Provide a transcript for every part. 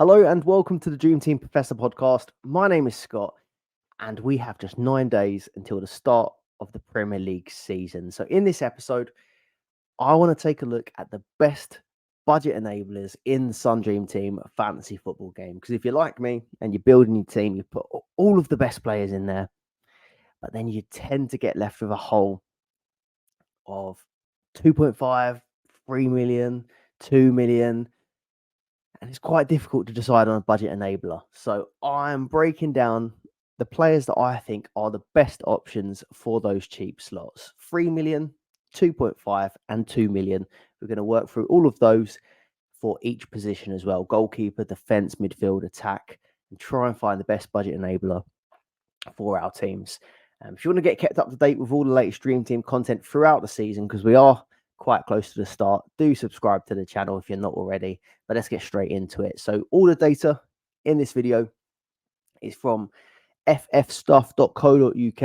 Hello and welcome to the Dream Team Professor podcast. My name is Scott, and we have just 9 days until the start of the Premier League season. So, in this episode, I want to take a look at the best budget enablers in the Sun Dream Team fantasy football game. Because if you're like me and you're building your team, you put all of the best players in there, but then you tend to get left with a hole of 2.5, 3 million, 2 million. And it's quite difficult to decide on a budget enabler. So I'm breaking down the players that I think are the best options for those cheap slots. 3 million, 2.5 and 2 million. We're going to work through all of those for each position as well. Goalkeeper, defense, midfield, attack, and try and find the best budget enabler for our teams. If you want to get kept up to date with all the latest Dream Team content throughout the season, because we are quite close to the start, do subscribe to the channel if you're not already. But let's get straight into it. So all the data in this video is from ffstuff.co.uk,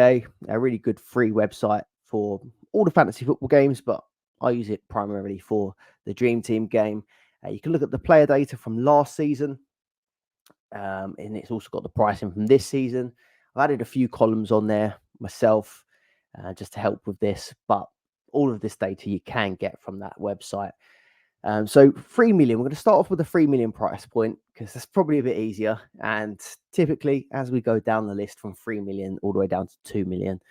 a really good free website for all the fantasy football games, but I use it primarily for the Dream Team game. You can look at the player data from last season, and it's also got the pricing from this season. I've added a few columns on there myself just to help with this, but all of this data you can get from that website. So 3 million, we're going to start off with a 3 million price point because that's probably a bit easier. And typically, as we go down the list from 3 million all the way down to 2 million,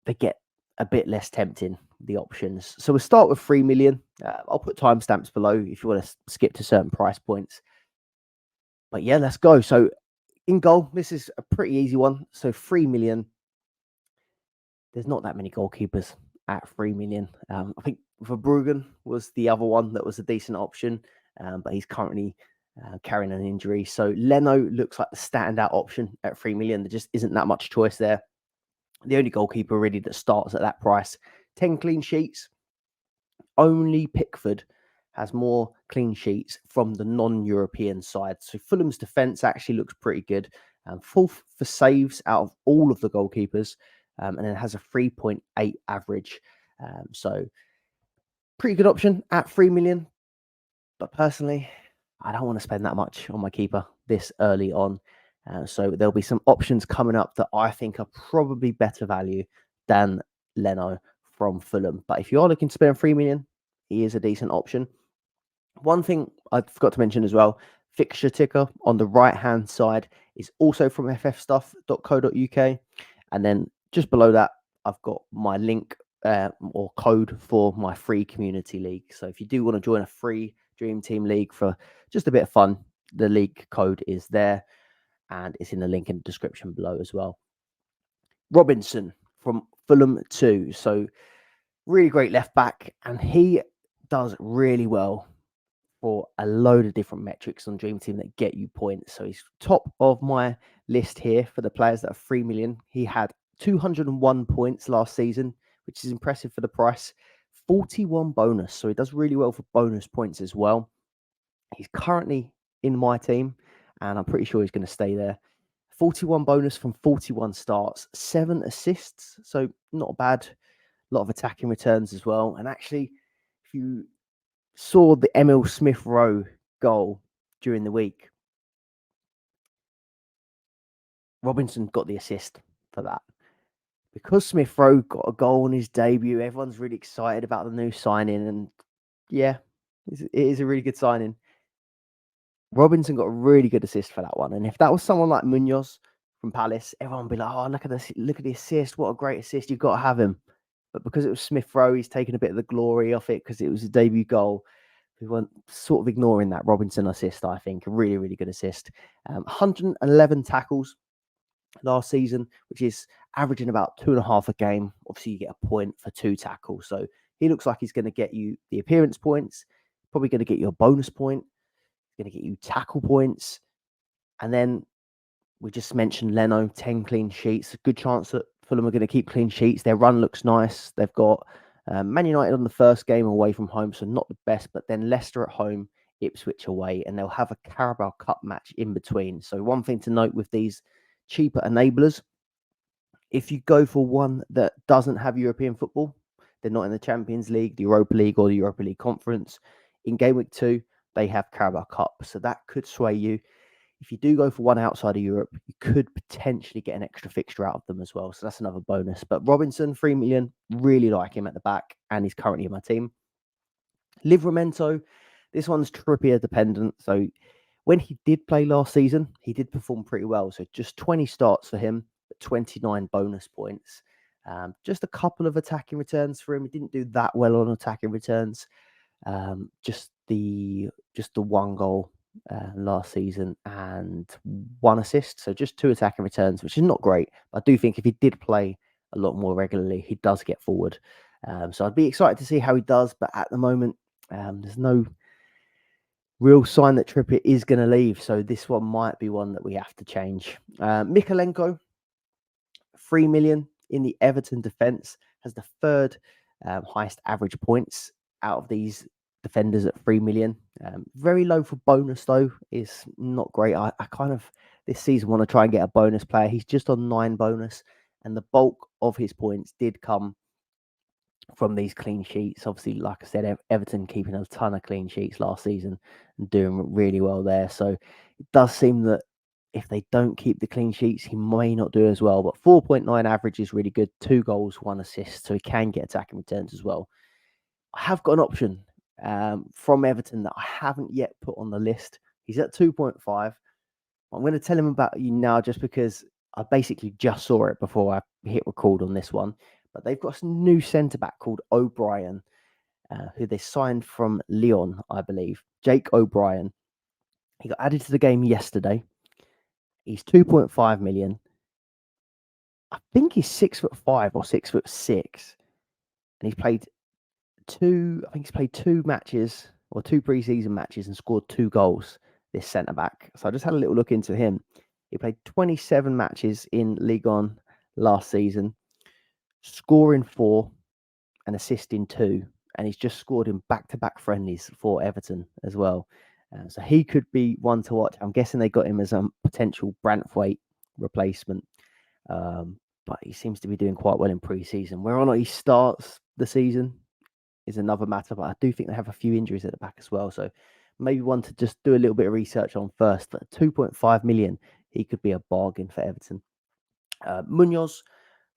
they get a bit less tempting, the options. So we'll start with 3 million. I'll put timestamps below if you want to skip to certain price points. But yeah, let's go. So in goal, this is a pretty easy one. So 3 million. There's not that many goalkeepers at 3 million. I think Verbruggen was the other one that was a decent option, but he's currently carrying an injury. So Leno looks like the standout option at 3 million. There just isn't that much choice there. The only goalkeeper really that starts at that price, 10 clean sheets. Only Pickford has more clean sheets from the non-European side. So Fulham's defence actually looks pretty good. Fourth for saves out of all of the goalkeepers. And then has a 3.8 average. So pretty good option at 3 million. But personally, I don't want to spend that much on my keeper this early on. So there'll be some options coming up that I think are probably better value than Leno from Fulham. But if you are looking to spend 3 million, he is a decent option. One thing I forgot to mention as well, fixture ticker on the right-hand side is also from ffstuff.co.uk. And then just below that, I've got my link or code for my free community league. So if you do want to join a free Dream Team league for just a bit of fun, the league code is there and it's in the link in the description below as well. Robinson from Fulham 2. So really great left back, and he does really well for a load of different metrics on Dream Team that get you points. So he's top of my list here for the players that are 3 million. He had 201 points last season, which is impressive for the price. 41 bonus. So he does really well for bonus points as well. He's currently in my team, and I'm pretty sure he's going to stay there. 41 bonus from 41 starts, 7 assists. So not bad. A lot of attacking returns as well. And actually, if you saw the Emil Smith-Rowe goal during the week, Robinson got the assist for that. Because Smith-Rowe got a goal on his debut, everyone's really excited about the new signing. And yeah, it is a really good signing. Robinson got a really good assist for that one. And if that was someone like Munoz from Palace, everyone would be like, oh, look at this, look at the assist. What a great assist. You've got to have him. But because it was Smith-Rowe, he's taken a bit of the glory off it because it was a debut goal. We weren't sort of ignoring that Robinson assist, I think. A really, really good assist. 111 tackles last season, which is averaging about 2.5 a game. Obviously, you get a point for 2 tackles. So he looks like he's going to get you the appearance points, probably going to get you a bonus point, going to get you tackle points. And then we just mentioned Leno, 10 clean sheets. A good chance that Fulham are going to keep clean sheets. Their run looks nice. They've got Man United on the first game away from home, so not the best, but then Leicester at home, Ipswich away, and they'll have a Carabao Cup match in between. So one thing to note with these cheaper enablers, if you go for one that doesn't have European football, they're not in the Champions League, the Europa League, or the Europa League Conference, in Game Week 2, they have Carabao Cup, so that could sway you. If you do go for one outside of Europe, you could potentially get an extra fixture out of them as well. So that's another bonus. But Robinson, 3 million, really like him at the back, and he's currently in my team. Livramento, this one's Trippier dependent. So when he did play last season, he did perform pretty well. So just 20 starts for him, but 29 bonus points. Just a couple of attacking returns for him. He didn't do that well on attacking returns. Just the one goal last season and one assist. So just 2 attacking returns, which is not great. But I do think if he did play a lot more regularly, he does get forward. So I'd be excited to see how he does. But at the moment, there's no real sign that Trippier is going to leave. So this one might be one that we have to change. Mikalenko, 3 million in the Everton defence, has the third highest average points out of these defenders at 3 million. Very low for bonus, though, is not great. I kind of this season want to try and get a bonus player. He's just on 9 bonus, and the bulk of his points did come from these clean sheets. Obviously, like I said, Everton keeping a ton of clean sheets last season and doing really well there. So it does seem that if they don't keep the clean sheets, he may not do as well. But 4.9 average is really good. 2 goals, 1 assist. So he can get attacking returns as well. I have got an option from Everton that I haven't yet put on the list. He's at 2.5. I'm going to tell him about you now just because I basically just saw it before I hit record on this one. But they've got a new centre-back called O'Brien, who they signed from Lyon, I believe. Jake O'Brien. He got added to the game yesterday. He's 2.5 million. I think he's 6'5" or 6'6", and he's played 2 matches or 2 pre-season matches and scored 2 goals. This centre back. So I just had a little look into him. He played 27 matches in Ligue 1 last season, scoring 4 and assisting 2, and he's just scored in back-to-back friendlies for Everton as well. So he could be one to watch. I'm guessing they got him as a potential Branthwaite replacement, but he seems to be doing quite well in pre-season. Whether or not he starts the season is another matter, but I do think they have a few injuries at the back as well. So maybe one to just do a little bit of research on first. But 2.5 million, he could be a bargain for Everton. Munoz,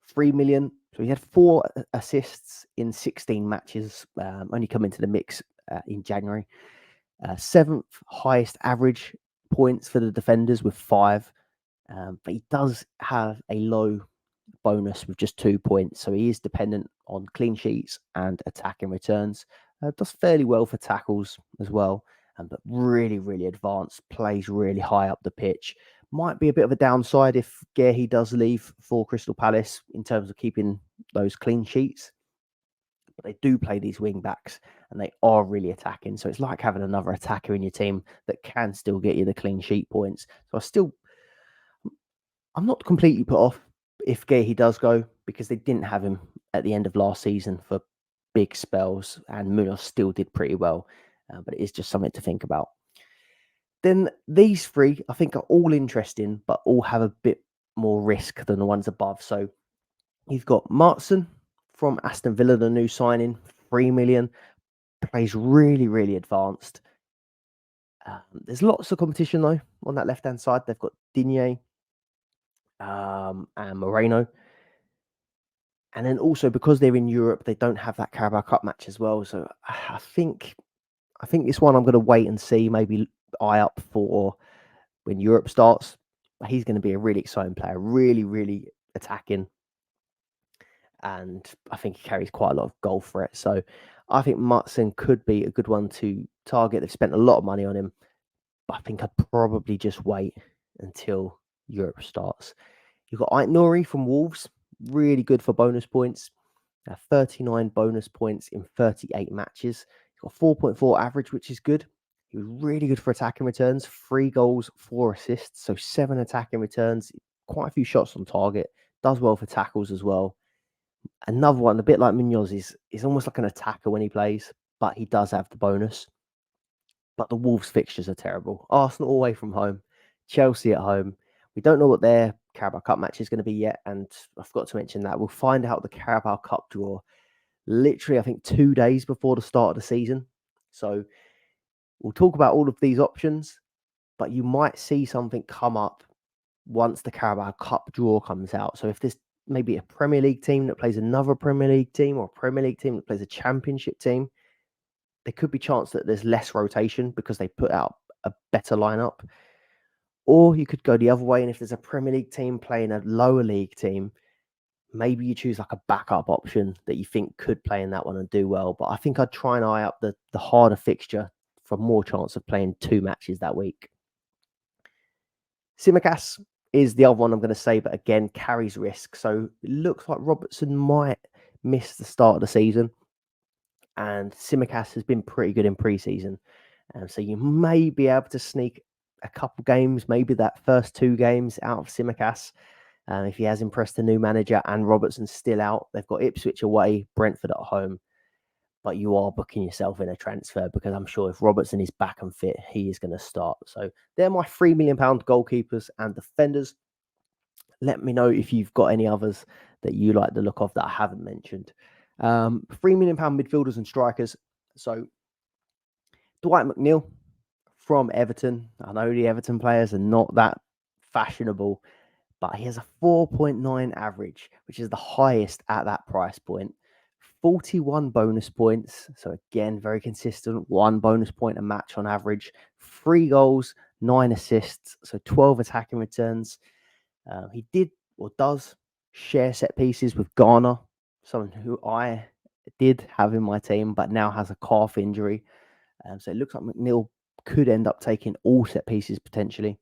3 million. So he had 4 assists in 16 matches, only come into the mix in January. 7th highest average points for the defenders with 5. But he does have a low bonus with just 2 points. So he is dependent on clean sheets and attacking returns. Does fairly well for tackles as well. But really, really advanced, plays really high up the pitch. Might be a bit of a downside if Gehi does leave for Crystal Palace in terms of keeping those clean sheets. But they do play these wing backs and they are really attacking. So it's like having another attacker in your team that can still get you the clean sheet points. So I'm not completely put off if Gehi does go, because they didn't have him at the end of last season for big spells, and Munoz still did pretty well. But it is just something to think about. Then these 3, I think, are all interesting, but all have a bit more risk than the ones above. So you've got Martson from Aston Villa, the new signing, 3 million, plays really, really advanced. There's lots of competition, though, on that left-hand side. They've got Digne and Moreno. And then also, because they're in Europe, they don't have that Carabao Cup match as well. So I think this one I'm going to wait and see, maybe eye up for when Europe starts. He's going to be a really exciting player, really, really attacking. And I think he carries quite a lot of goal threat. So I think Martson could be a good one to target. They've spent a lot of money on him, but I think I'd probably just wait until Europe starts. You've got Ait-Nouri from Wolves, really good for bonus points. 39 bonus points in 38 matches. He's got 4.4 average, which is good. He was really good for attacking returns, 3 goals, 4 assists, so 7 attacking returns, quite a few shots on target. Does well for tackles as well. Another one, a bit like Munoz, is almost like an attacker when he plays, but he does have the bonus. But the Wolves fixtures are terrible. Arsenal away from home, Chelsea at home. We don't know what their Carabao Cup match is going to be yet, and I forgot to mention that we'll find out the Carabao Cup draw literally, I think, 2 days before the start of the season. So We'll talk about all of these options, but you might see something come up once the Carabao Cup draw comes out. So if there's maybe a Premier League team that plays another Premier League team, or a Premier League team that plays a Championship team, there could be chance that there's less rotation because they put out a better lineup. Or you could go the other way, and if there's a Premier League team playing a lower league team, maybe you choose like a backup option that you think could play in that one and do well. But I think I'd try and eye up the harder fixture for more chance of playing 2 matches that week. Tsimikas is the other one I'm going to say, but again, carries risk. So it looks like Robertson might miss the start of the season, and Tsimikas has been pretty good in pre-season. So you may be able to sneak a couple games, maybe that first 2 games out of Tsimikas. If he has impressed the new manager and Robertson's still out. They've got Ipswich away, Brentford at home. But you are booking yourself in a transfer, because I'm sure if Robertson is back and fit, he is going to start. So they're my £3 million goalkeepers and defenders. Let me know if you've got any others that you like the look of that I haven't mentioned. £3 million midfielders and strikers. So Dwight McNeil from Everton. I know the Everton players are not that fashionable, but he has a 4.9 average, which is the highest at that price point. 41 bonus points. So again, very consistent. 1 bonus point a match on average. 3 goals, 9 assists. So 12 attacking returns. He did or does share set pieces with Garner, someone who I did have in my team, but now has a calf injury. So it looks like McNeil could end up taking all set pieces potentially.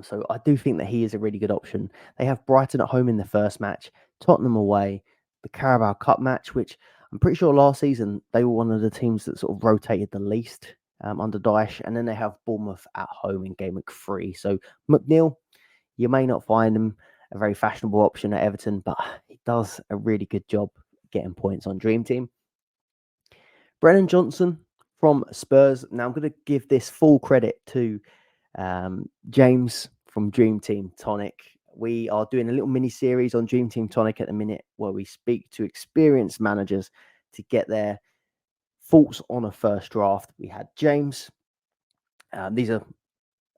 So I do think that he is a really good option. They have Brighton at home in the first match, Tottenham away, the Carabao Cup match, which I'm pretty sure last season they were one of the teams that sort of rotated the least under Dyche. And then they have Bournemouth at home in game week 3. So McNeil, you may not find him a very fashionable option at Everton, but he does a really good job getting points on Dream Team. Brennan Johnson from Spurs. Now I'm going to give this full credit to James from Dream Team Tonic. We are doing a little mini series on Dream Team Tonic at the minute, where we speak to experienced managers to get their thoughts on a first draft. We had James. These are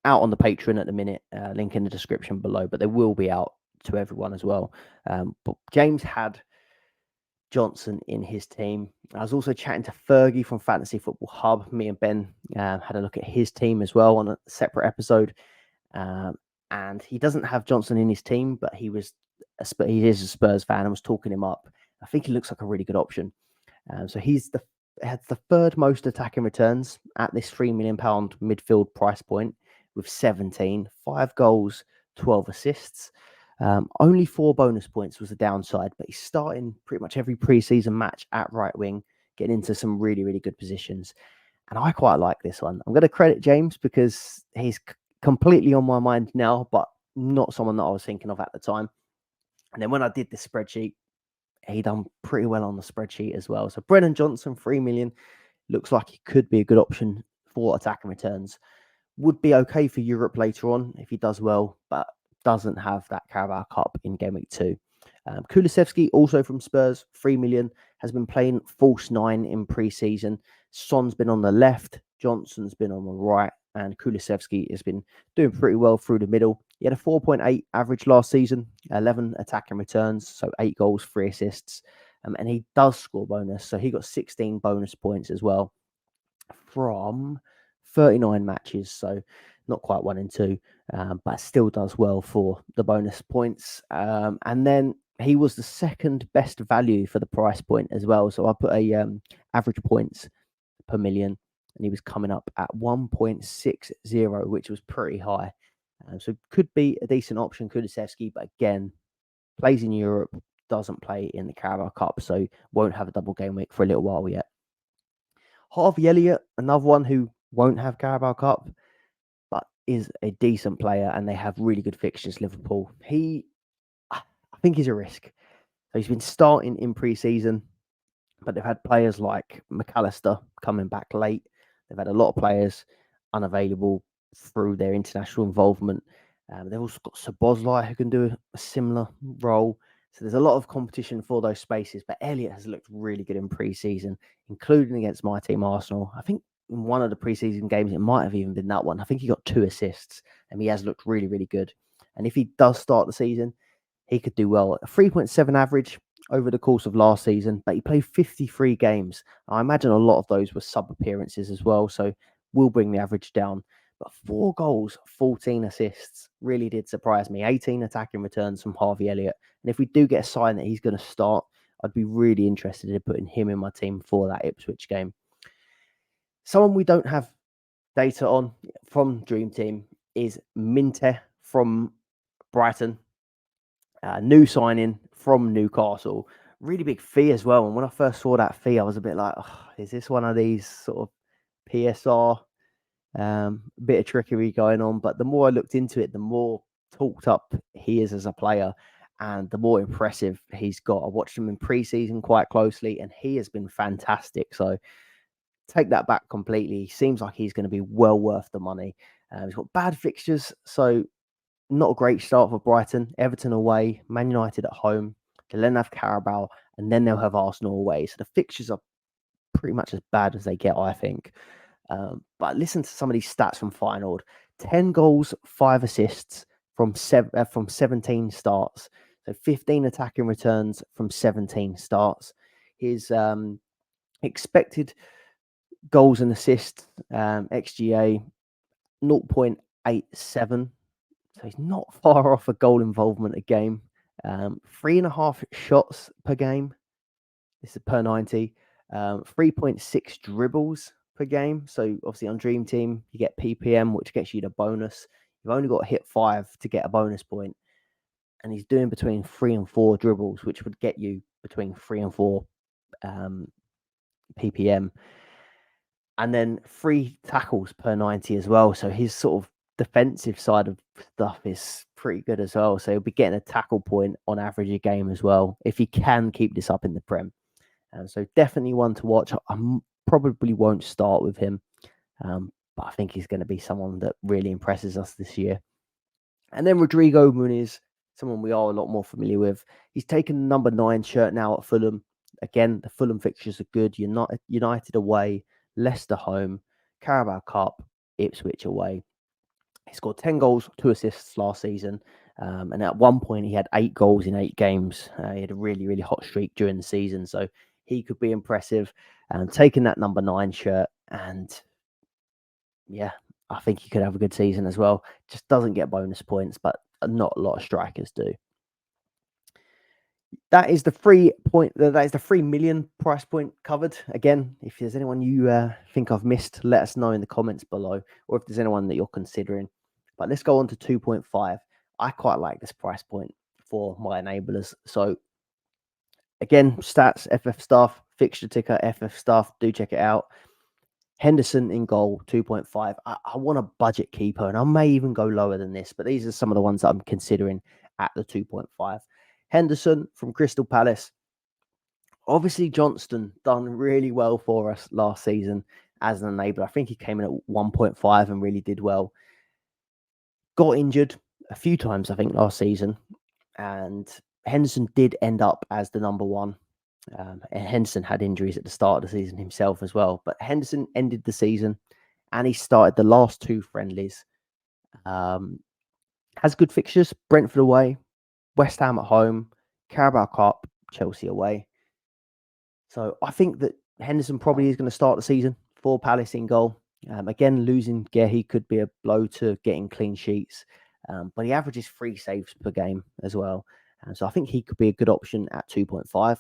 out on the Patreon at the minute, link in the description below, but they will be out to everyone as well. But James had Johnson in his team. I was also chatting to Fergie from Fantasy Football Hub. Me and Ben had a look at his team as well on a separate episode. And he doesn't have Johnson in his team, but he is a Spurs fan and was talking him up. I think he looks like a really good option. So he's had the 3rd most attacking returns at this £3 million midfield price point, with 17, 5 goals, 12 assists. Only 4 bonus points was the downside, but he's starting pretty much every pre-season match at right wing, getting into some really, really good positions. And I quite like this one. I'm going to credit James because he's completely on my mind now, but not someone that I was thinking of at the time. And then when I did the spreadsheet, he done pretty well on the spreadsheet as well. So Brennan Johnson, 3 million, looks like he could be a good option for attacking returns. Would be okay for Europe later on if he does well, but doesn't have that Carabao Cup in game week 2. Kulusevski, also from Spurs, 3 million, has been playing false 9 in pre-season. Son's been on the left, Johnson's been on the right, and Kulusevski has been doing pretty well through the middle. He had a 4.8 average last season, 11 attacking returns, so 8 goals, 3 assists, and he does score bonus, so he got 16 bonus points as well from 39 matches, so not quite 1 in 2, but still does well for the bonus points. And then he was the 2nd best value for the price point as well. So I put a average points per million, and he was coming up at 1.60, which was pretty high. So could be a decent option, Kulusevski, but again, plays in Europe, doesn't play in the Carabao Cup, so won't have a double game week for a little while yet. Harvey Elliott, another one who won't have Carabao Cup, but is a decent player, and they have really good fixtures. Liverpool. I think he's a risk. So he's been starting in pre-season, but they've had players like McAllister coming back late. They've had a lot of players unavailable through their international involvement. They've also got Szoboszlai who can do a similar role. So there's a lot of competition for those spaces, but Elliott has looked really good in pre-season, including against my team, Arsenal. I think in one of the preseason games, it might have even been that one. I think he got 2 assists, and he has looked really, really good. And if he does start the season, he could do well. A 3.7 average over the course of last season, but he played 53 games. I imagine a lot of those were sub appearances as well, so will bring the average down. But 4 goals, 14 assists really did surprise me. 18 attacking returns from Harvey Elliott. And if we do get a sign that he's going to start, I'd be really interested in putting him in my team for that Ipswich game. Someone we don't have data on from Dream Team is Minte from Brighton. New signing from Newcastle. Really big fee as well. And when I first saw that fee, I was a bit like, oh, is this one of these sort of PSR? Bit of trickery going on. But the more I looked into it, the more talked up he is as a player and the more impressive he's got. I watched him in pre-season quite closely and he has been fantastic. So take that back completely. He seems like he's going to be well worth the money. He's got bad fixtures, so not a great start for Brighton. Everton away, Man United at home. They'll then have Carabao, and then they'll have Arsenal away. So the fixtures are pretty much as bad as they get, I think. But listen to some of these stats from Feyenoord: 10 goals, 5 assists from 17 starts. So 15 attacking returns from 17 starts. His expected goals and assists, XGA 0.87. So he's not far off a goal involvement a game. 3.5 shots per game. This is per 90. 3.6 dribbles per game. So obviously on Dream Team, you get PPM, which gets you the bonus. You've only got to hit 5 to get a bonus point. And he's doing between 3 and 4 dribbles, which would get you between 3 and 4 PPM. And then 3 tackles per 90 as well. So his sort of defensive side of stuff is pretty good as well. So he'll be getting a tackle point on average a game as well, if he can keep this up in the Prem. So definitely one to watch. I probably won't start with him, but I think he's going to be someone that really impresses us this year. And then Rodrigo Muniz, someone we are a lot more familiar with. He's taken the number 9 shirt now at Fulham. Again, the Fulham fixtures are good. United away, Leicester home, Carabao Cup, Ipswich away. He scored 10 goals, 2 assists last season. And at one point, he had 8 goals in 8 games. He had a really, really hot streak during the season. So he could be impressive. Taking that number 9 shirt. And yeah, I think he could have a good season as well. Just doesn't get bonus points, but not a lot of strikers do. That is the 3 million price point covered. Again, if there's anyone you think I've missed, let us know in the comments below, or if there's anyone that you're considering. But let's go on to 2.5. I quite like this price point for my enablers. So again, stats, FF stuff, fixture ticker, FF stuff. Do check it out. Henderson in goal, 2.5. I want a budget keeper, and I may even go lower than this, but these are some of the ones that I'm considering at the 2.5. Henderson from Crystal Palace. Obviously, Johnston done really well for us last season as an enabler. I think he came in at 1.5 and really did well. Got injured a few times, I think, last season. And Henderson did end up as the number 1. And Henderson had injuries at the start of the season himself as well. But Henderson ended the season and he started the last 2 friendlies. Has good fixtures. Brentford away, West Ham at home, Carabao Cup, Chelsea away. So I think that Henderson probably is going to start the season for Palace in goal. Again, losing Gehi could be a blow to getting clean sheets. But he averages 3 saves per game as well. So I think he could be a good option at 2.5.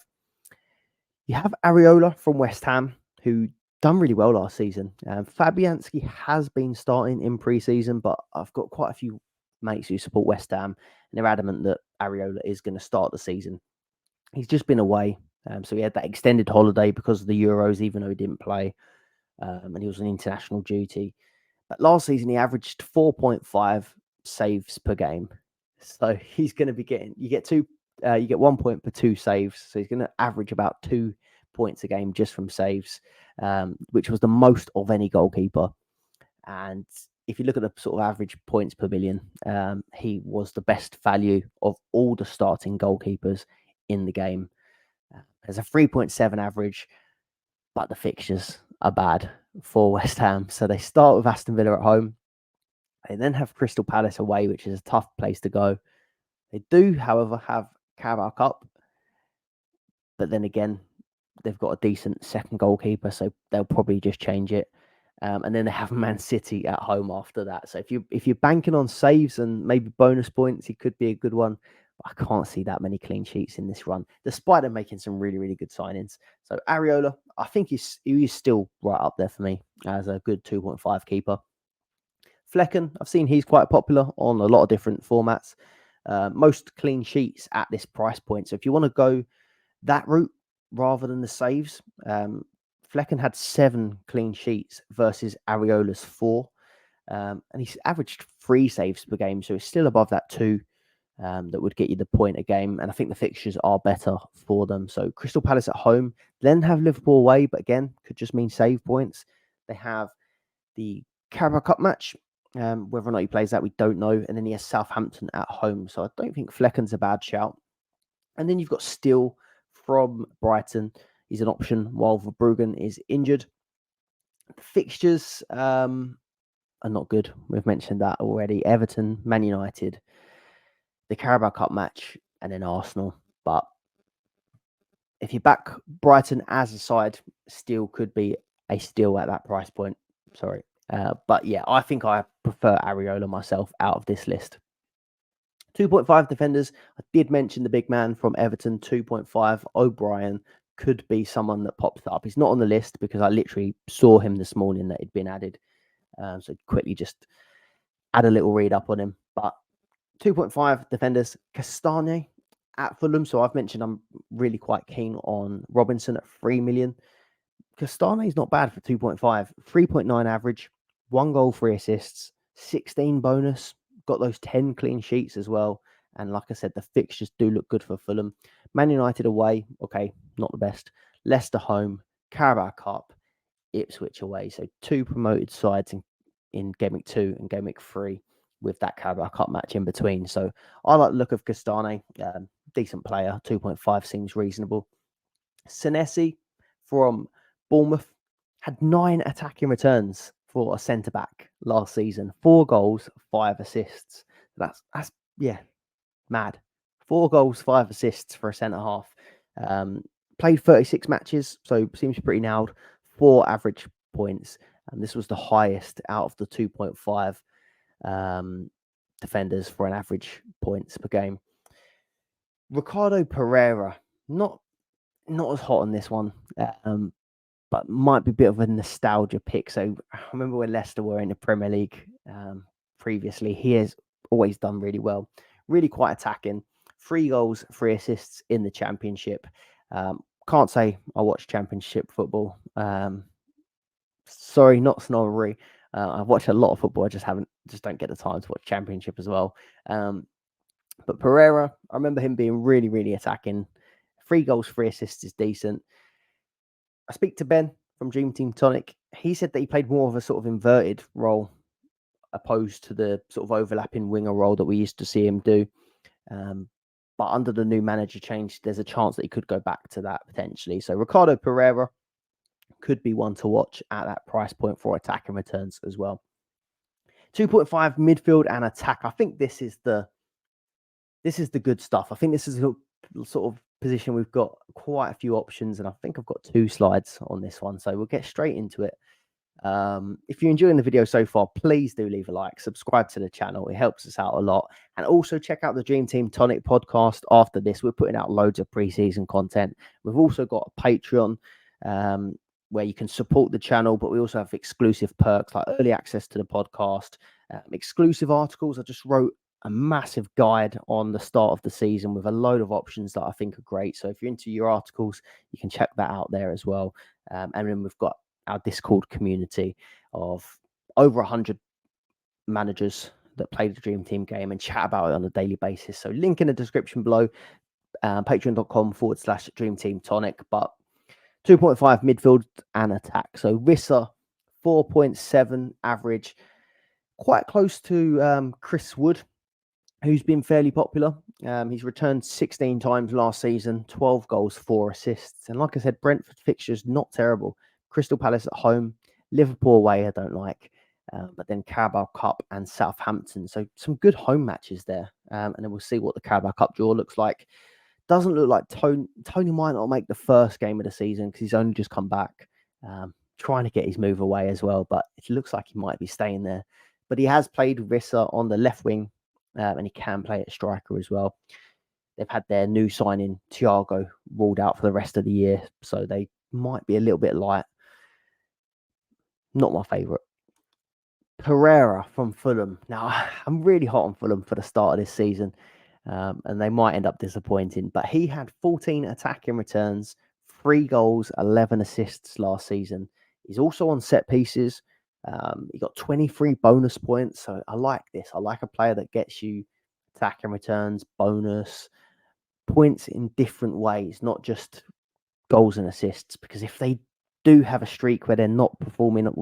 You have Areola from West Ham, who done really well last season. Fabianski has been starting in pre-season, but I've got quite a few mates who support West Ham, and they're adamant that Areola is going to start the season. He's just been away, so he had that extended holiday because of the Euros, even though he didn't play, and he was on international duty. But last season, he averaged 4.5 saves per game. So he's going to be getting, you get 1 point per 2 saves. So he's going to average about 2 points a game just from saves, which was the most of any goalkeeper. And if you look at the sort of average points per million, he was the best value of all the starting goalkeepers in the game. There's a 3.7 average, but the fixtures are bad for West Ham. So they start with Aston Villa at home. They then have Crystal Palace away, which is a tough place to go. They do, however, have Carabao Cup. But then again, they've got a decent second goalkeeper, so they'll probably just change it. And then they have Man City at home after that. So if you're banking on saves and maybe bonus points, it could be a good one. But I can't see that many clean sheets in this run, despite them making some really, really good signings. So Areola, I think he's still right up there for me as a good 2.5 keeper. Flecken, I've seen he's quite popular on a lot of different formats. Most clean sheets at this price point. So if you want to go that route rather than the saves, Flecken had 7 clean sheets versus Areola's 4. And he's averaged 3 saves per game, so it's still above that 2 that would get you the point a game. And I think the fixtures are better for them. So Crystal Palace at home, then have Liverpool away, but again, could just mean save points. They have the Carabao Cup match. Whether or not he plays that, we don't know. And then he has Southampton at home. So I don't think Flecken's a bad shout. And then you've got Steele from Brighton. He's an option while Verbruggen is injured. The fixtures are not good. We've mentioned that already. Everton, Man United, the Carabao Cup match, and then Arsenal. But if you back Brighton as a side, Steele could be a steal at that price point. Sorry. But yeah, I think I prefer Areola myself out of this list. 2.5 defenders. I did mention the big man from Everton, 2.5. O'Brien could be someone that pops up. He's not on the list because I literally saw him this morning that he'd been added. So quickly just add a little read up on him. But 2.5 defenders. Castagne at Fulham. So I've mentioned I'm really quite keen on Robinson at 3 million. Castagne is not bad for 2.5. 3.9 average. 1 goal, 3 assists. 16 bonus. Got those 10 clean sheets as well. And like I said, the fixtures do look good for Fulham. Man United away, okay, not the best. Leicester home, Carabao Cup, Ipswich away. So 2 promoted sides in Game Week 2 and Game Week 3 with that Carabao Cup match in between. So I like the look of Castagne. Decent player. 2.5 seems reasonable. Senesi from Bournemouth had 9 attacking returns for a centre-back last season. 4 goals, 5 assists. That's mad. 4 goals, 5 assists for a centre-half. Played 36 matches, so seems pretty nailed. 4 average points. And this was the highest out of the 2.5 defenders for an average points per game. Ricardo Pereira, not as hot on this one. But might be a bit of a nostalgia pick. So I remember when Leicester were in the Premier League previously, he has always done really well. Really quite attacking. 3 goals, 3 assists in the Championship. Can't say I watch Championship football. Sorry, not snobbery. I watch a lot of football. I just don't get the time to watch Championship as well. But Pereira, I remember him being really, really attacking. 3 goals, 3 assists is decent. I speak to Ben from Dream Team Tonic. He said that he played more of a sort of inverted role opposed to the sort of overlapping winger role that we used to see him do. But under the new manager change, there's a chance that he could go back to that potentially. So Ricardo Pereira could be one to watch at that price point for attacking returns as well. 2.5 midfield and attack. I think this is the good stuff. I think this is a sort of position we've got quite a few options, and I think I've got 2 slides on this one, so we'll get straight into it. If you're enjoying the video so far, please do leave a like, subscribe to the channel. It helps us out a lot. And also check out the Dream Team Tonic podcast after this. We're putting out loads of preseason content. We've also got a Patreon where you can support the channel, but we also have exclusive perks like early access to the podcast, exclusive articles. I just wrote a massive guide on the start of the season with a load of options that I think are great. So if you're into your articles, you can check that out there as well. And then we've got our Discord community of over 100 managers that play the Dream Team game and chat about it on a daily basis. So link in the description below, patreon.com/Dream Team Tonic. But 2.5 midfield and attack. So Rissa, 4.7 average, quite close to Chris Wood, who's been fairly popular. He's returned 16 times last season, 12 goals, 4 assists. And like I said, Brentford fixtures not terrible. Crystal Palace at home, Liverpool away I don't like, but then Carabao Cup and Southampton. So some good home matches there. And then we'll see what the Carabao Cup draw looks like. Doesn't look like Tony might not make the first game of the season because he's only just come back, trying to get his move away as well. But it looks like he might be staying there. But he has played Rissa on the left wing, and he can play at striker as well. They've had their new signing, Thiago, ruled out for the rest of the year. So they might be a little bit light. Not my favourite. Pereira from Fulham. Now, I'm really hot on Fulham for the start of this season, and they might end up disappointing. But he had 14 attacking returns, 3 goals, 11 assists last season. He's also on set pieces. He got 23 bonus points. So I like this. I like a player that gets you attacking returns, bonus points in different ways, not just goals and assists. Because if they do have a streak where they're not performing at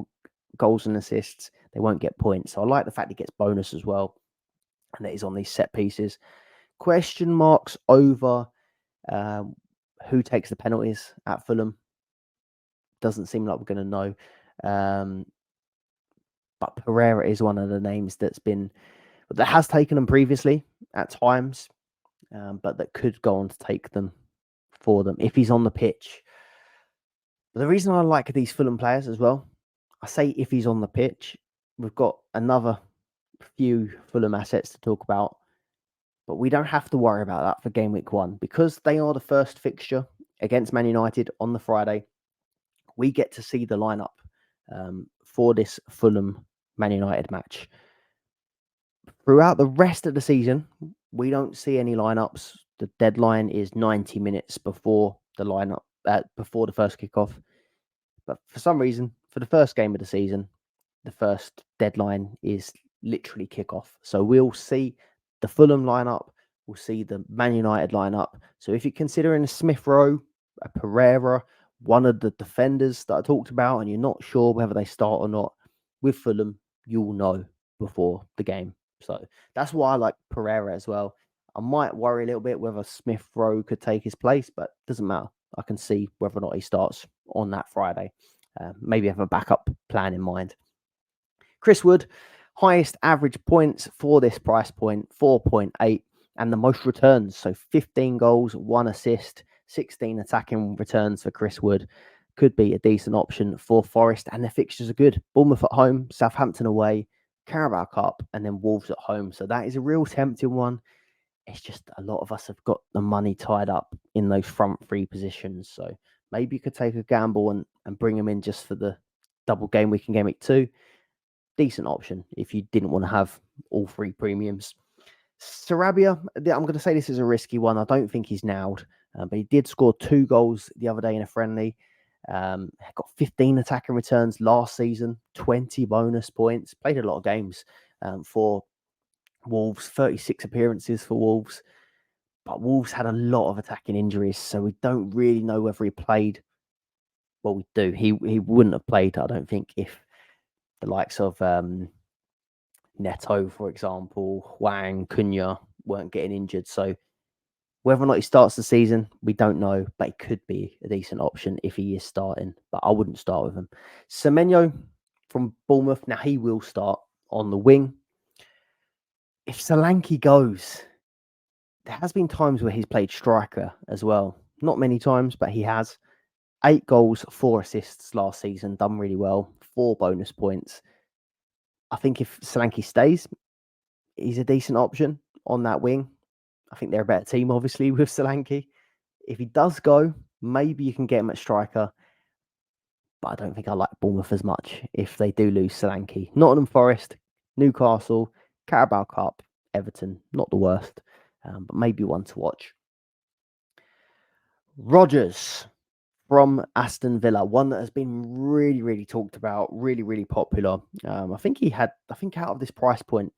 goals and assists, they won't get points. So I like the fact he gets bonus as well, and that he's on these set pieces. Question marks over who takes the penalties at Fulham. Doesn't seem like we're going to know. But Pereira is one of the names that has taken them previously at times, but that could go on to take them for them if he's on the pitch. But the reason I like these Fulham players as well, I say if he's on the pitch, we've got another few Fulham assets to talk about, but we don't have to worry about that for game week 1 because they are the first fixture against Man United on the Friday. We get to see the lineup for this Fulham Man United match. Throughout the rest of the season, we don't see any lineups. The deadline is 90 minutes before the lineup, before the first kickoff. But for some reason, for the first game of the season, the first deadline is literally kickoff. So we'll see the Fulham lineup, we'll see the Man United lineup. So if you're considering a Smith Rowe, a Pereira, one of the defenders that I talked about, and you're not sure whether they start or not, with Fulham, you'll know before the game. So that's why I like Pereira as well. I might worry a little bit whether Smith Rowe could take his place, but it doesn't matter. I can see whether or not he starts on that Friday. Maybe have a backup plan in mind. Chris Wood, highest average points for this price point, 4.8, and the most returns. So 15 goals, 1 assist, 16 attacking returns for Chris Wood. Could be a decent option for Forest, and their fixtures are good. Bournemouth at home, Southampton away, Carabao Cup, and then Wolves at home. So that is a real tempting one. It's just a lot of us have got the money tied up in those front 3 positions. So maybe you could take a gamble and bring them in just for the double game week and game week 2. Decent option if you didn't want to have all 3 premiums. Sarabia, I'm going to say this is a risky one. I don't think he's nailed, but he did score 2 goals the other day in a friendly. Got 15 attacking returns last season, 20 bonus points. Played a lot of games for Wolves, 36 appearances for Wolves. But Wolves had a lot of attacking injuries, so we don't really know whether he played. Well, we do. He wouldn't have played, I don't think, if the likes of Neto, for example, Hwang, Cunha weren't getting injured. So whether or not he starts the season, we don't know, but it could be a decent option if he is starting, but I wouldn't start with him. Semenyo from Bournemouth, now he will start on the wing. If Solanke goes, there has been times where he's played striker as well. Not many times, but he has. 8 goals, 4 assists last season, done really well, 4 bonus points. I think if Solanke stays, he's a decent option on that wing. I think they're a better team, obviously, with Solanke. If he does go, maybe you can get him at striker. But I don't think I like Bournemouth as much if they do lose Solanke. Nottingham Forest, Newcastle, Carabao Cup, Everton. Not the worst, but maybe one to watch. Rodgers from Aston Villa, one that has been really, really talked about, really, really popular. I think out of this price point,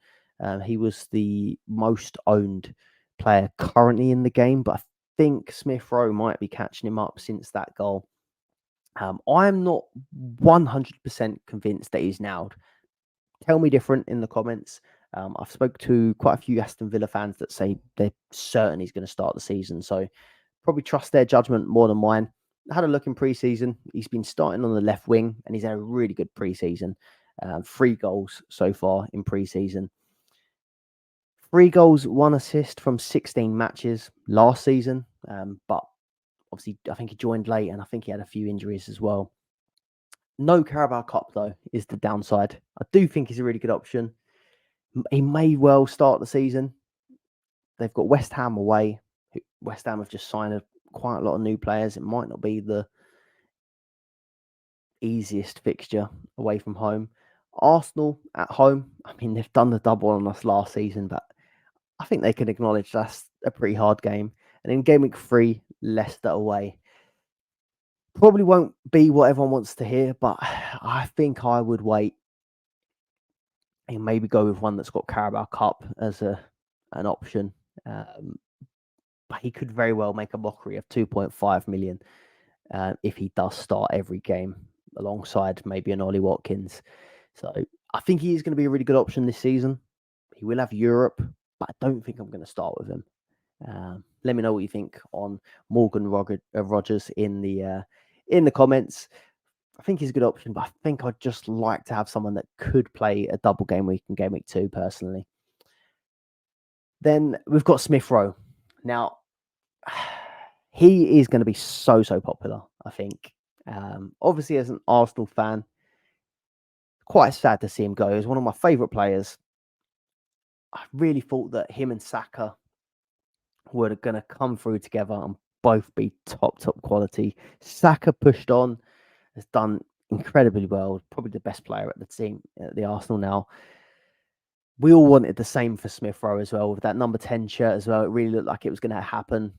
he was the most owned player currently in the game, but I think Smith Rowe might be catching him up since that goal. I'm not 100% convinced that he's nailed. Tell me different in the comments. I've spoke to quite a few Aston Villa fans that say they're certain he's going to start the season, so probably trust their judgment more than mine. had a look in pre-season. He's been starting on the left wing, and he's had a really good pre-season. 3 goals so far in pre-season. 3 goals, 1 assist from 16 matches last season. But obviously, I think he joined late, and I think he had a few injuries as well. No Carabao Cup, though, is the downside. I do think he's a really good option. He may well start the season. They've got West Ham away. West Ham have just signed quite a lot of new players. It might not be the easiest fixture away from home. Arsenal at home. I mean, they've done the double on us last season, but I think they can acknowledge that's a pretty hard game. And in game week 3, Leicester away. Probably won't be what everyone wants to hear, but I think I would wait and maybe go with one that's got Carabao Cup as an option. But he could very well make a mockery of 2.5 million if he does start every game alongside maybe an Ollie Watkins. So I think he is going to be a really good option this season. He will have Europe, but I don't think I'm going to start with him. Let me know what you think on Morgan Rogers in the comments. I think he's a good option, but I think I'd just like to have someone that could play a double game week in game week 2 personally. Then we've got Smith Rowe. Now, he is going to be so popular, I think. Obviously, as an Arsenal fan, quite sad to see him go. He's one of my favourite players. I really thought that him and Saka were going to come through together and both be top quality. Saka pushed on, has done incredibly well, probably the best player at the team, at the Arsenal now. We all wanted the same for Smith Rowe as well, with that number 10 shirt as well. It really looked like it was going to happen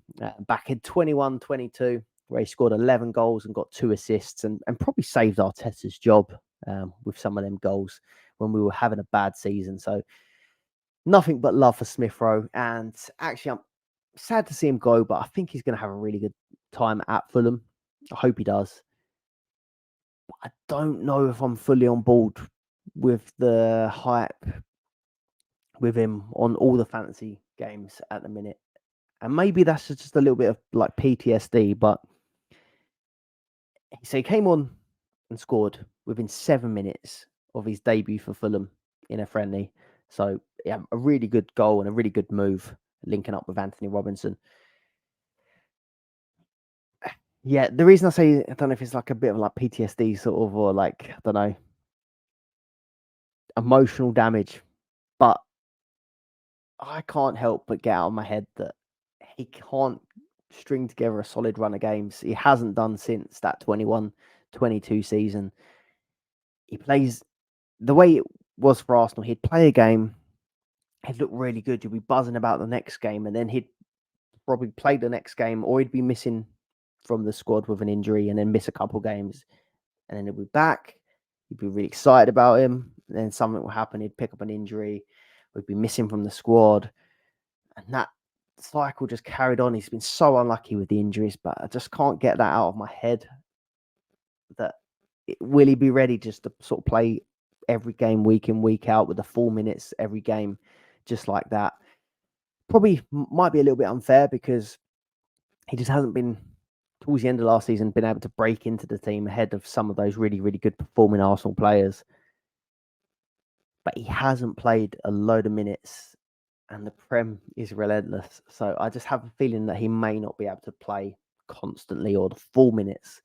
back in 21-22, where he scored 11 goals and got 2 assists and probably saved Arteta's job with some of them goals when we were having a bad season. So nothing but love for Smith Rowe. And actually, I'm sad to see him go, but I think he's going to have a really good time at Fulham. I hope he does. But I don't know if I'm fully on board with the hype with him on all the fantasy games at the minute. And maybe that's just a little bit of like PTSD, but so he came on and scored within 7 minutes of his debut for Fulham in a friendly. So yeah, a really good goal and a really good move linking up with Anthony Robinson. Yeah, the reason I say, I don't know if it's like a bit of like PTSD sort of, or like, I don't know, emotional damage, but I can't help but get out of my head that he can't string together a solid run of games. He hasn't done since that 21-22 season. He plays the way it was for Arsenal. He'd play a game, he'd look really good. You'd be buzzing about the next game, and then he'd probably play the next game, or he'd be missing from the squad with an injury and then miss a couple games. And then he'll be back. You'd be really excited about him. And then something will happen. He'd pick up an injury. We'd be missing from the squad. And that cycle just carried on. He's been so unlucky with the injuries, but I just can't get that out of my head. That will he be ready just to sort of play every game week in, week out with the 4 minutes every game, just like that? Probably might be a little bit unfair because he just hasn't been, towards the end of last season, been able to break into the team ahead of some of those really good performing Arsenal players. But he hasn't played a load of minutes, and the Prem is relentless. So I just have a feeling that he may not be able to play constantly or the 4 minutes,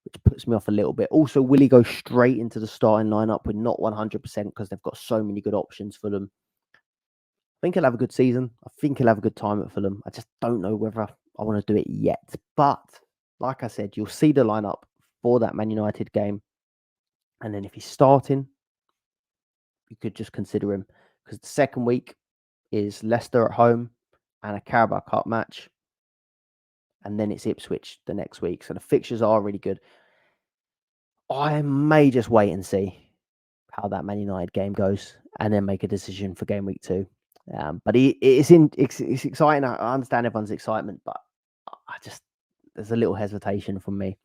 which puts me off a little bit. Also, will he go straight into the starting lineup? We're not 100% because they've got so many good options for them. I think he'll have a good season. I think he'll have a good time at Fulham. I just don't know whether I want to do it yet. But like I said, you'll see the lineup for that Man United game. And then if he's starting, you could just consider him, because the second week is Leicester at home and a Carabao Cup match. And then it's Ipswich the next week. So the fixtures are really good. I may just wait and see how that Man United game goes and then make a decision for game week 2. But it's exciting. I understand everyone's excitement, but there's a little hesitation from me.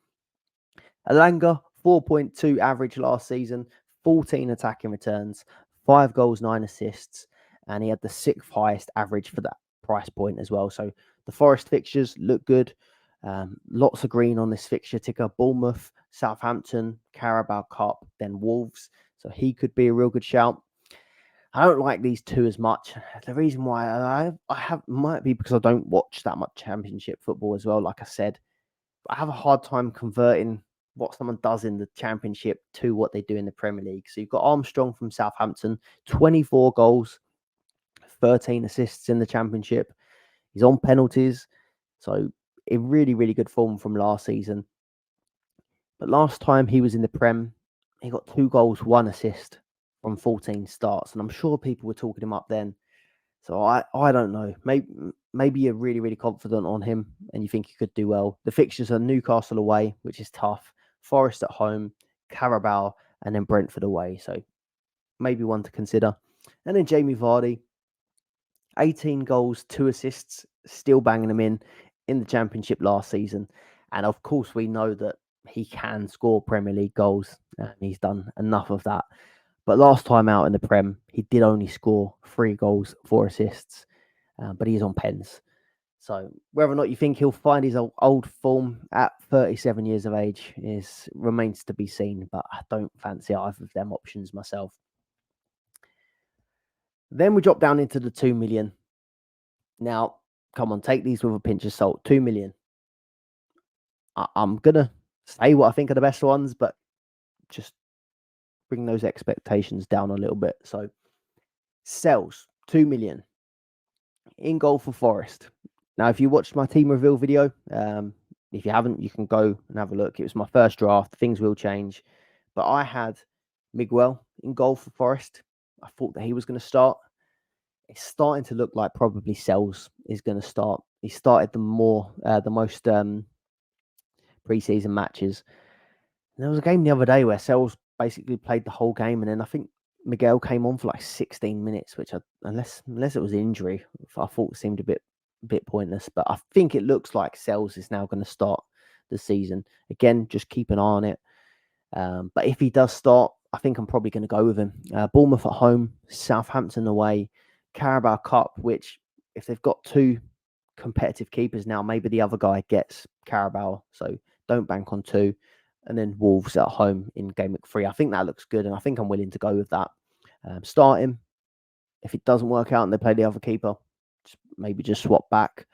Alanga, 4.2 average last season, 14 attacking returns, 5 goals, 9 assists, and he had the 6th highest average for that price point as well. So the Forest fixtures look good. Lots of green on this fixture ticker. Bournemouth, Southampton, Carabao Cup, then Wolves. So he could be a real good shout. I don't like these two as much. The reason why I have might be because I don't watch that much Championship football as well. Like I said, I have a hard time converting what someone does in the Championship to what they do in the Premier League. So you've got Armstrong from Southampton, 24 goals, 13 assists in the Championship. He's on penalties, so in really, really good form from last season. But last time he was in the Prem, he got 2 goals, 1 assist from 14 starts, and I'm sure people were talking him up then. So I don't know. Maybe you're really, really confident on him and you think he could do well. The fixtures are Newcastle away, which is tough, Forest at home, Carabao, and then Brentford away. So maybe one to consider. And then Jamie Vardy, 18 goals, 2 assists, still banging them in the Championship last season. And of course, we know that he can score Premier League goals, and he's done enough of that. But last time out in the Prem, he did only score 3 goals, 4 assists, but he's on pens. So whether or not you think he'll find his old form at 37 years of age remains to be seen, but I don't fancy either of them options myself. Then we drop down into the 2 million. Now, come on, take these with a pinch of salt. 2 million. I'm going to say what I think are the best ones, but just bring those expectations down a little bit. So, Sells, 2 million. In goal for Forest. Now, if you watched my team reveal video, if you haven't, you can go and have a look. It was my first draft. Things will change. But I had Miguel in goal for Forest. I thought that he was going to start. It's starting to look like probably Sells is going to start. He started the most pre-season matches. And there was a game the other day where Sells basically played the whole game, and then I think Miguel came on for like 16 minutes, which unless it was injury, I thought seemed a bit pointless. But I think it looks like Sells is now going to start the season. Again, just keep an eye on it. But if he does start, I think I'm probably going to go with him. Bournemouth at home, Southampton away, Carabao Cup, which if they've got 2 competitive keepers now, maybe the other guy gets Carabao. So don't bank on 2. And then Wolves at home in game week 3. I think that looks good, and I think I'm willing to go with that. Start him. If it doesn't work out and they play the other keeper, maybe just swap back.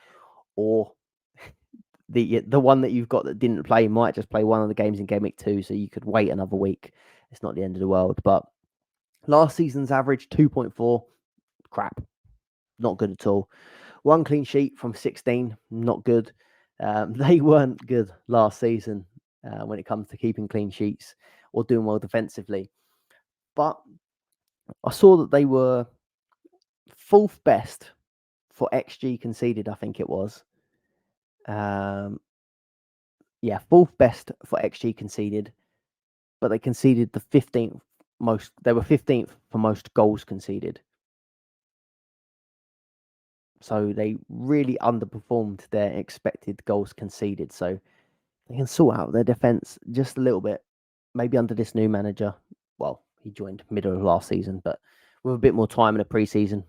Or the one that you've got that didn't play might just play one of the games in game week 2, so you could wait another week. It's not the end of the world. But last season's average, 2.4. Crap. Not good at all. 1 clean sheet from 16. Not good. They weren't good last season. When it comes to keeping clean sheets or doing well defensively. But I saw that they were 4th best for XG conceded, I think it was. 4th best for XG conceded, but they conceded the 15th most. They were 15th for most goals conceded. So they really underperformed their expected goals conceded. So they can sort out their defense just a little bit, maybe under this new manager. Well, he joined middle of last season, but with a bit more time in the preseason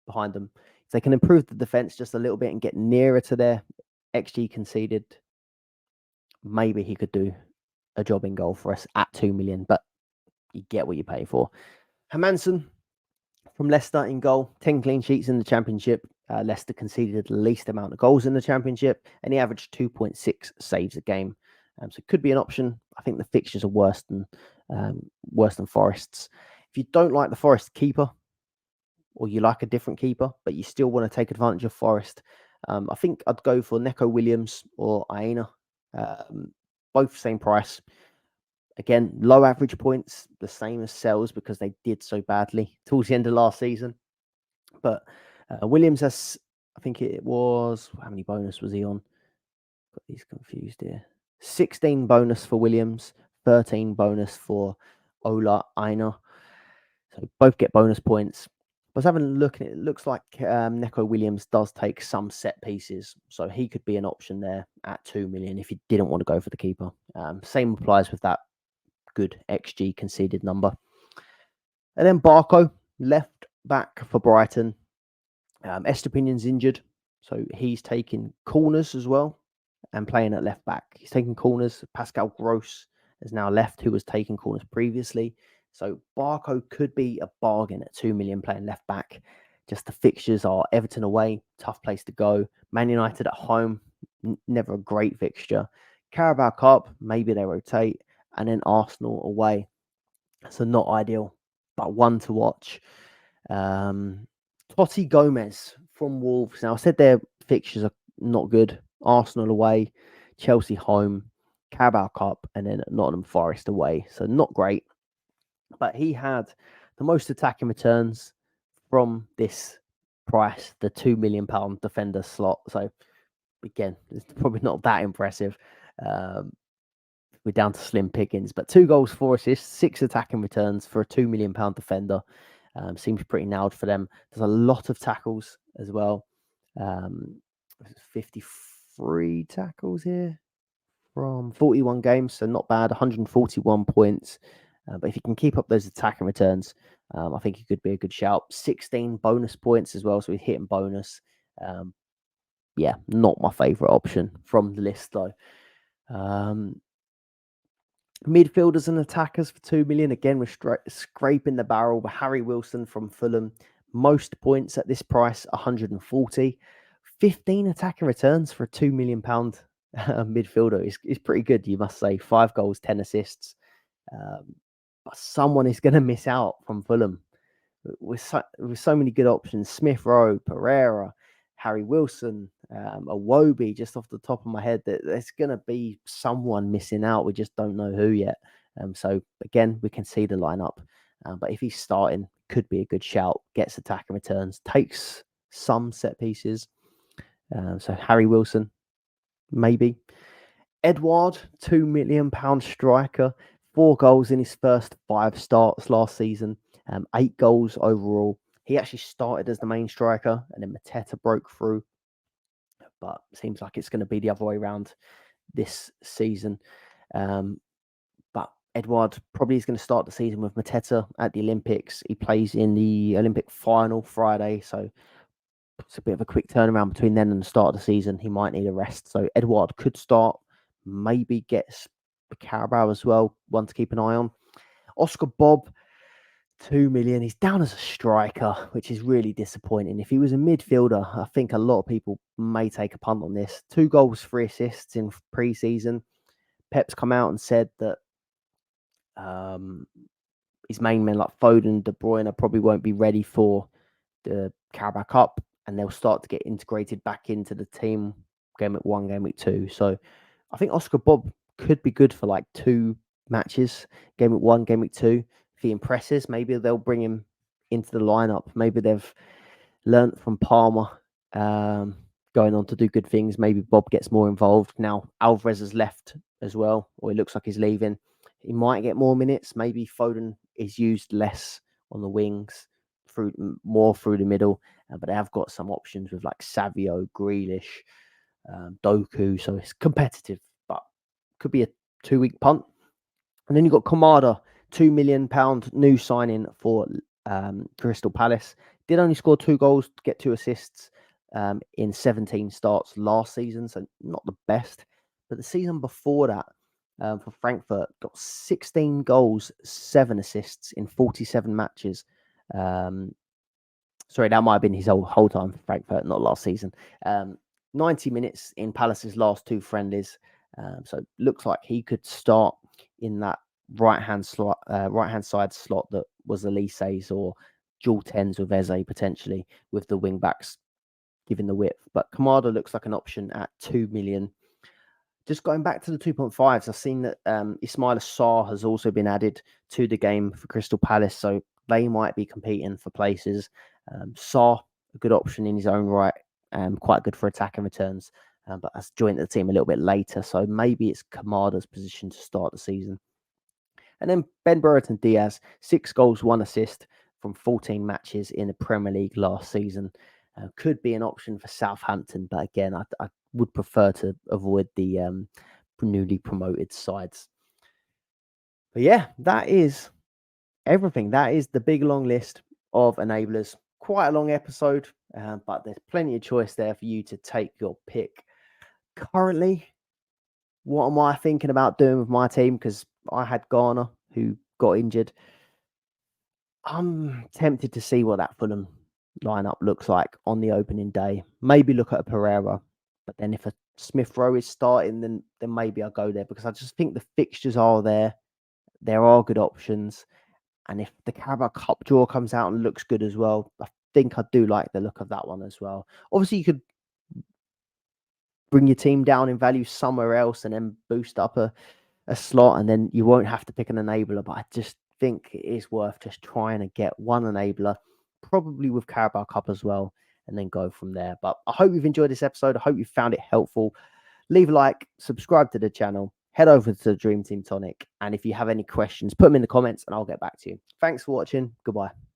behind them, if they can improve the defense just a little bit and get nearer to their XG conceded, maybe he could do a job in goal for us at 2 million, but you get what you pay for. Hermansen from Leicester in goal, 10 clean sheets in the Championship. Leicester conceded the least amount of goals in the Championship, and he averaged 2.6 saves a game. So it could be an option. I think the fixtures are worse than Forest's. If you don't like the Forest keeper, or you like a different keeper, but you still want to take advantage of Forest, I think I'd go for Neco Williams or Aina. Both same price. Again, low average points, the same as Sells because they did so badly towards the end of last season. But Williams has, I think it was, how many bonus was he on? Got these confused here. 16 bonus for Williams, 13 bonus for Ola Aina. So both get bonus points. I was having a look and it looks like Neco Williams does take some set pieces. So he could be an option there at 2 million if you didn't want to go for the keeper. Same applies with that good XG conceded number. And then Barco, left back for Brighton. Estepinion's injured, so he's taking corners as well. and playing at left back. He's taking corners. Pascal Gross has now left, who was taking corners previously. So Barco could be a bargain at 2 million playing left back. Just the fixtures are Everton away, tough place to go. Man United at home, never a great fixture. Carabao Cup, maybe they rotate. And then Arsenal away. So not ideal, but one to watch. Totti Gomez from Wolves. Now, I said their fixtures are not good. Arsenal away, Chelsea home, Carabao Cup, and then Nottingham Forest away. So not great. But he had the most attacking returns from this price, the £2 million defender slot. So again, it's probably not that impressive. We're down to slim pickings, but 2 goals, 4 assists, 6 attacking returns for a £2 million defender. Seems pretty nailed for them. There's a lot of tackles as well. 53 tackles here from 41 games, so not bad. 141 points. But if you can keep up those attacking returns, I think he could be a good shout. 16 bonus points as well, so he's hitting bonus. Yeah, not my favourite option from the list though. Midfielders and attackers for 2 million. Again, we're scraping the barrel. But Harry Wilson from Fulham, most points at this price, 140. 15 attacking returns for a £2 million midfielder is pretty good, you must say. 5 goals, 10 assists. But someone is going to miss out from Fulham with so many good options. Smith Rowe, Pereira, Harry Wilson, Iwobi, just off the top of my head, that there's going to be someone missing out. We just don't know who yet. So again, we can see the lineup. But if he's starting, could be a good shout. Gets attacking returns, takes some set pieces. So Harry Wilson, maybe. Edouard, £2 million striker, 4 goals in his first 5 starts last season, 8 goals overall. He actually started as the main striker, and then Mateta broke through. But seems like it's going to be the other way around this season. But Edouard probably is going to start the season with Mateta at the Olympics. He plays in the Olympic final Friday, so it's a bit of a quick turnaround between then and the start of the season. He might need a rest. So Edouard could start, maybe gets Carabao as well, one to keep an eye on. Oscar Bob, 2 million. He's down as a striker, which is really disappointing. If he was a midfielder, I think a lot of people may take a punt on this. 2 goals, 3 assists in pre-season. Pep's come out and said that his main men like Foden, De Bruyne probably won't be ready for the Carabao Cup, and they'll start to get integrated back into the team game week 1, game week 2. So I think Oscar Bob could be good for like 2 matches, game week 1, game week 2. If he impresses, maybe they'll bring him into the lineup. Maybe they've learnt from Palmer going on to do good things. Maybe Bob gets more involved. Now Alvarez has left as well, or it looks like he's leaving. He might get more minutes. Maybe Foden is used less on the wings, more through the middle, but they have got some options with like Savio, Grealish, Doku, so it's competitive, but could be a 2-week punt. And then you've got Kamada, £2 million new signing for Crystal Palace. Did only score 2 goals, get 2 assists in 17 starts last season, so not the best. But the season before that, for Frankfurt, got 16 goals, 7 assists in 47 matches. Sorry, that might have been his whole time for Frankfurt, not last season. 90 minutes in Palace's last 2 friendlies. So looks like he could start in that right-hand side slot that was Elise's, or dual 10s with Eze potentially, with the wing backs giving the width. But Kamada looks like an option at 2 million. Just going back to the 2.5s, I've seen that Ismail Sarr has also been added to the game for Crystal Palace, so they might be competing for places. Sarr, a good option in his own right, quite good for attacking returns, but has joined the team a little bit later, so maybe it's Kamada's position to start the season. And then Ben Brereton Diaz, 6 goals, 1 assist from 14 matches in the Premier League last season. Could be an option for Southampton, but again, I would prefer to avoid the newly promoted sides. But yeah, that is everything. That is the big long list of enablers. Quite a long episode, but there's plenty of choice there for you to take your pick. Currently, What am I thinking about doing with my team? Because I had Garner who got injured. I'm tempted to see what that Fulham lineup looks like on the opening day. Maybe look at a Pereira, but then if a Smith Rowe is starting, then maybe I'll go there because I just think the fixtures are there. There are good options, and if the Carabao Cup draw comes out and looks good as well, I think I do like the look of that one as well. Obviously, you could bring your team down in value somewhere else and then boost up a slot, and then you won't have to pick an enabler. But I just think it is worth just trying to get one enabler, probably with Carabao Cup as well, and then go from there. But I hope you've enjoyed this episode. I hope you found it helpful. Leave a like, subscribe to the channel, head over to the Dream Team Tonic, and if you have any questions, put them in the comments and I'll get back to you. Thanks for watching. Goodbye.